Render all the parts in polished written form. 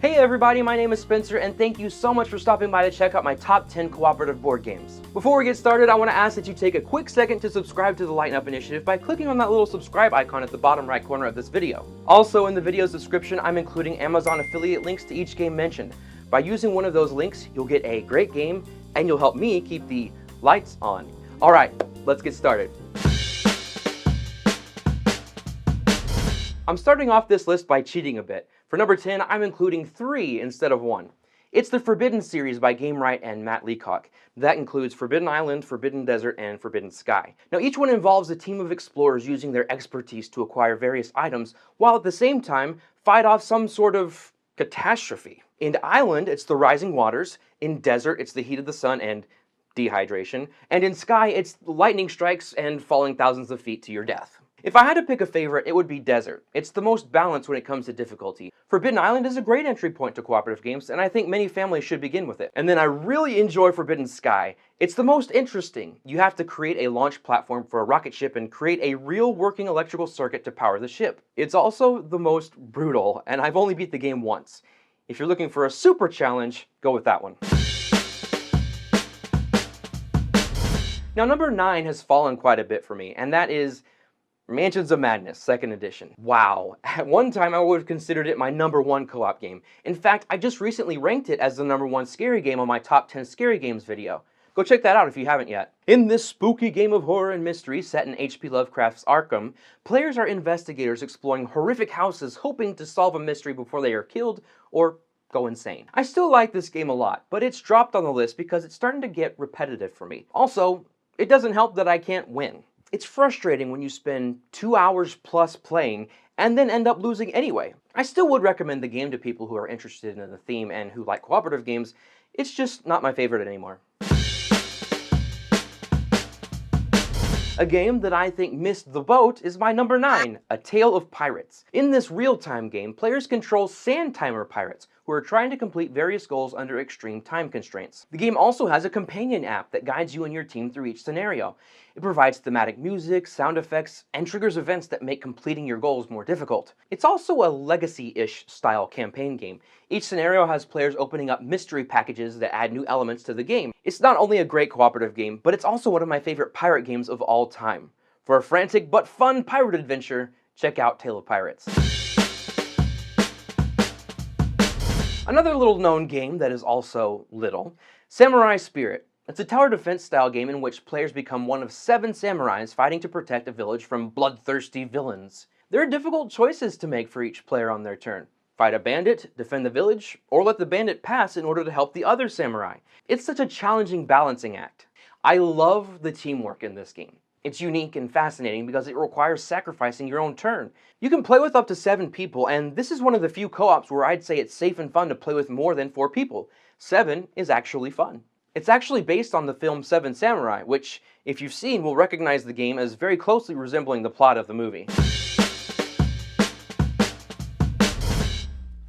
Hey everybody, my name is Spencer and thank you so much for stopping by to check out my top 10 cooperative board games. Before we get started, I want to ask that you take a quick second to subscribe to the Lighten Up initiative by clicking on that little subscribe icon at the bottom right corner of this video. Also, in the video's description, I'm including Amazon affiliate links to each game mentioned. By using one of those links, you'll get a great game and you'll help me keep the lights on. Alright, let's get started. I'm starting off this list by cheating a bit. For number 10, I'm including 3 instead of 1. It's the Forbidden series by Gamewright and Matt Leacock. That includes Forbidden Island, Forbidden Desert, and Forbidden Sky. Now each one involves a team of explorers using their expertise to acquire various items, while at the same time fight off some sort of catastrophe. In Island, it's the rising waters. In Desert, it's the heat of the sun and dehydration. And in Sky, it's lightning strikes and falling thousands of feet to your death. If I had to pick a favorite, it would be Desert. It's the most balanced when it comes to difficulty. Forbidden Island is a great entry point to cooperative games, and I think many families should begin with it. And then I really enjoy Forbidden Sky. It's the most interesting. You have to create a launch platform for a rocket ship and create a real working electrical circuit to power the ship. It's also the most brutal, and I've only beat the game once. If you're looking for a super challenge, go with that one. Now number 9 has fallen quite a bit for me, and that is Mansions of Madness, 2nd edition. Wow, at one time I would have considered it my number 1 co-op game. In fact, I just recently ranked it as the number 1 scary game on my top 10 scary games video. Go check that out if you haven't yet. In this spooky game of horror and mystery set in H.P. Lovecraft's Arkham, players are investigators exploring horrific houses hoping to solve a mystery before they are killed or go insane. I still like this game a lot, but it's dropped on the list because it's starting to get repetitive for me. Also, it doesn't help that I can't win. It's frustrating when you spend 2 hours plus playing and then end up losing anyway. I still would recommend the game to people who are interested in the theme and who like cooperative games. It's just not my favorite anymore. A game that I think missed the boat is my number 9, A Tale of Pirates. In this real-time game, players control sand timer pirates who are trying to complete various goals under extreme time constraints. The game also has a companion app that guides you and your team through each scenario. It provides thematic music, sound effects, and triggers events that make completing your goals more difficult. It's also a legacy-ish style campaign game. Each scenario has players opening up mystery packages that add new elements to the game. It's not only a great cooperative game, but it's also one of my favorite pirate games of all time. For a frantic but fun pirate adventure, check out Tale of Pirates. Another little-known game that is also little, Samurai Spirit. It's a tower defense style game in which players become one of 7 samurais fighting to protect a village from bloodthirsty villains. There are difficult choices to make for each player on their turn. Fight a bandit, defend the village, or let the bandit pass in order to help the other samurai. It's such a challenging balancing act. I love the teamwork in this game. It's unique and fascinating because it requires sacrificing your own turn. You can play with up to 7 people, and this is one of the few co-ops where I'd say it's safe and fun to play with more than 4 people. 7 is actually fun. It's actually based on the film Seven Samurai, which, if you've seen, will recognize the game as very closely resembling the plot of the movie.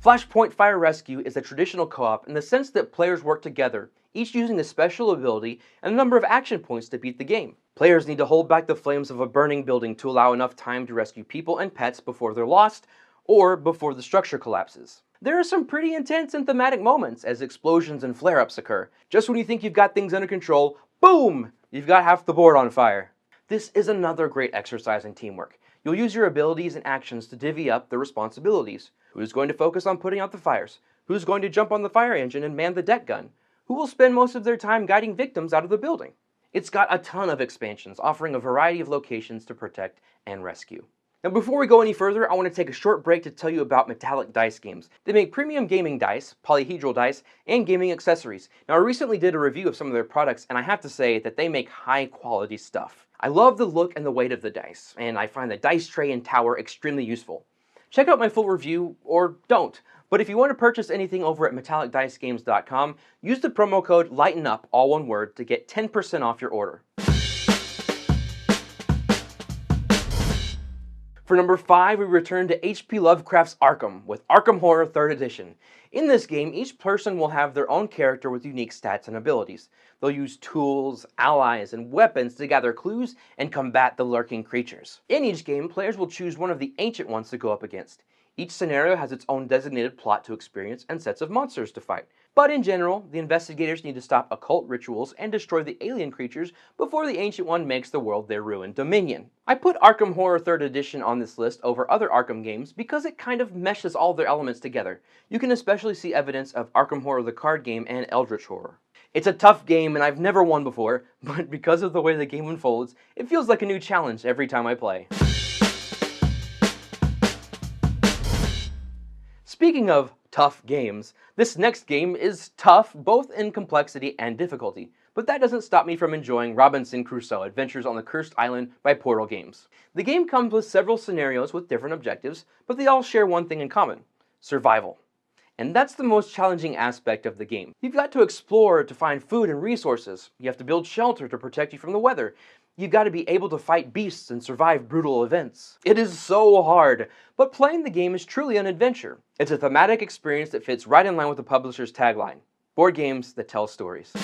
Flashpoint Fire Rescue is a traditional co-op in the sense that players work together, each using a special ability and a number of action points to beat the game. Players need to hold back the flames of a burning building to allow enough time to rescue people and pets before they're lost, or before the structure collapses. There are some pretty intense and thematic moments as explosions and flare-ups occur. Just when you think you've got things under control, boom! You've got half the board on fire. This is another great exercise in teamwork. You'll use your abilities and actions to divvy up the responsibilities. Who's going to focus on putting out the fires? Who's going to jump on the fire engine and man the deck gun? Who will spend most of their time guiding victims out of the building? It's got a ton of expansions, offering a variety of locations to protect and rescue. Now before we go any further, I want to take a short break to tell you about Metallic Dice Games. They make premium gaming dice, polyhedral dice, and gaming accessories. Now I recently did a review of some of their products, and I have to say that they make high quality stuff. I love the look and the weight of the dice, and I find the dice tray and tower extremely useful. Check out my full review, or don't. But if you want to purchase anything over at metallicdicegames.com, use the promo code LIGHTENUP, all one word, to get 10% off your order. For number 5, we return to H.P. Lovecraft's Arkham with Arkham Horror 3rd Edition. In this game, each person will have their own character with unique stats and abilities. They'll use tools, allies, and weapons to gather clues and combat the lurking creatures. In each game, players will choose one of the ancient ones to go up against. Each scenario has its own designated plot to experience and sets of monsters to fight. But in general, the investigators need to stop occult rituals and destroy the alien creatures before the Ancient One makes the world their ruined dominion. I put Arkham Horror 3rd Edition on this list over other Arkham games because it kind of meshes all their elements together. You can especially see evidence of Arkham Horror the card game and Eldritch Horror. It's a tough game and I've never won before, but because of the way the game unfolds, it feels like a new challenge every time I play. Speaking of tough games, this next game is tough both in complexity and difficulty, but that doesn't stop me from enjoying Robinson Crusoe: Adventures on the Cursed Island by Portal Games. The game comes with several scenarios with different objectives, but they all share one thing in common: survival. And that's the most challenging aspect of the game. You've got to explore to find food and resources, you have to build shelter to protect you from the weather, you've got to be able to fight beasts and survive brutal events. It is so hard, but playing the game is truly an adventure. It's a thematic experience that fits right in line with the publisher's tagline: board games that tell stories.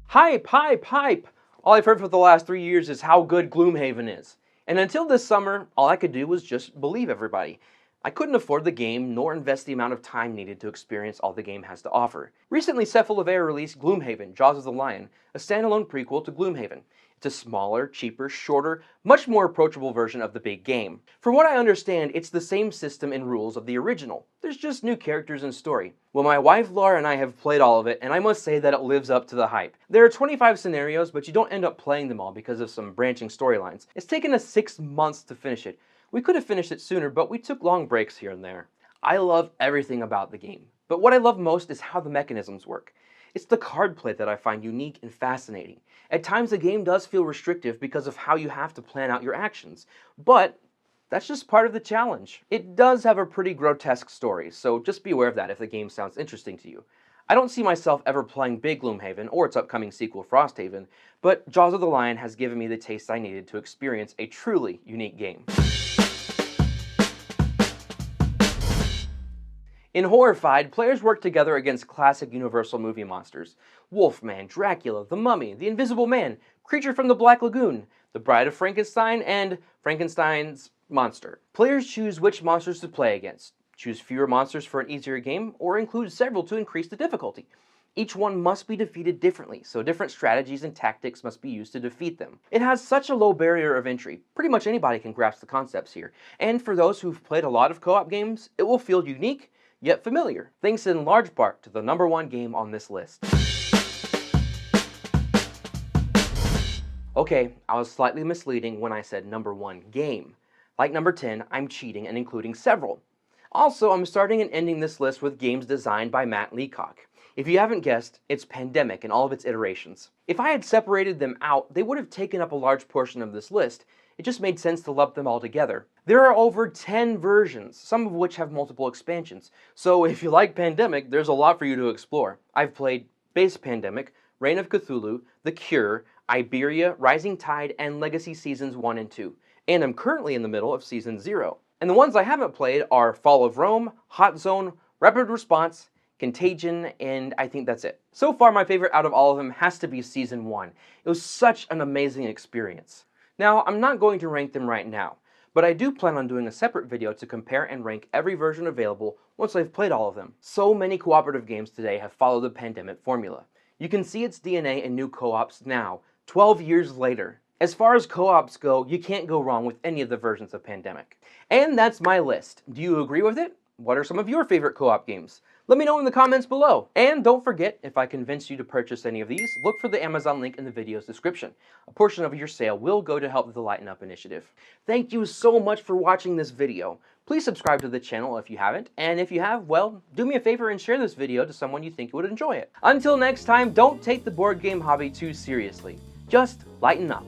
Hype, hype, hype! All I've heard for the last 3 years is how good Gloomhaven is. And until this summer, all I could do was just believe everybody. I couldn't afford the game, nor invest the amount of time needed to experience all the game has to offer. Recently, Cephalovair released Gloomhaven: Jaws of the Lion, a standalone prequel to Gloomhaven. It's a smaller, cheaper, shorter, much more approachable version of the big game. From what I understand, it's the same system and rules of the original. There's just new characters and story. Well, my wife Lara and I have played all of it, and I must say that it lives up to the hype. There are 25 scenarios, but you don't end up playing them all because of some branching storylines. It's taken us 6 months to finish it. We could have finished it sooner, but we took long breaks here and there. I love everything about the game, but what I love most is how the mechanisms work. It's the card play that I find unique and fascinating. At times the game does feel restrictive because of how you have to plan out your actions, but that's just part of the challenge. It does have a pretty grotesque story, so just be aware of that if the game sounds interesting to you. I don't see myself ever playing Big Gloomhaven or its upcoming sequel Frosthaven, but Jaws of the Lion has given me the taste I needed to experience a truly unique game. In Horrified, players work together against classic Universal movie monsters: Wolfman, Dracula, the Mummy, the Invisible Man, Creature from the Black Lagoon, the Bride of Frankenstein, and Frankenstein's monster. Players choose which monsters to play against, choose fewer monsters for an easier game, or include several to increase the difficulty. Each one must be defeated differently, so different strategies and tactics must be used to defeat them. It has such a low barrier of entry, pretty much anybody can grasp the concepts here, and for those who've played a lot of co-op games, it will feel unique, yet familiar, thanks in large part to the #1 game on this list. Okay, I was slightly misleading when I said #1 game. Like number 10, I'm cheating and including several. Also, I'm starting and ending this list with games designed by Matt Leacock. If you haven't guessed, it's Pandemic in all of its iterations. If I had separated them out, they would have taken up a large portion of this list. It just made sense to lump them all together. There are over 10 versions, some of which have multiple expansions, so if you like Pandemic, there's a lot for you to explore. I've played Base Pandemic, Reign of Cthulhu, The Cure, Iberia, Rising Tide, and Legacy Seasons 1 and 2, and I'm currently in the middle of Season 0. And the ones I haven't played are Fall of Rome, Hot Zone, Rapid Response, Contagion, and I think that's it. So far, my favorite out of all of them has to be Season 1. It was such an amazing experience. Now, I'm not going to rank them right now, but I do plan on doing a separate video to compare and rank every version available once I've played all of them. So many cooperative games today have followed the Pandemic formula. You can see its DNA in new co-ops now, 12 years later. As far as co-ops go, you can't go wrong with any of the versions of Pandemic. And that's my list. Do you agree with it? What are some of your favorite co-op games? Let me know in the comments below. And don't forget, if I convince you to purchase any of these, look for the Amazon link in the video's description. A portion of your sale will go to help the Lighten Up initiative. Thank you so much for watching this video. Please subscribe to the channel if you haven't, and if you have, well, do me a favor and share this video to someone you think would enjoy it. Until next time, don't take the board game hobby too seriously. Just lighten up.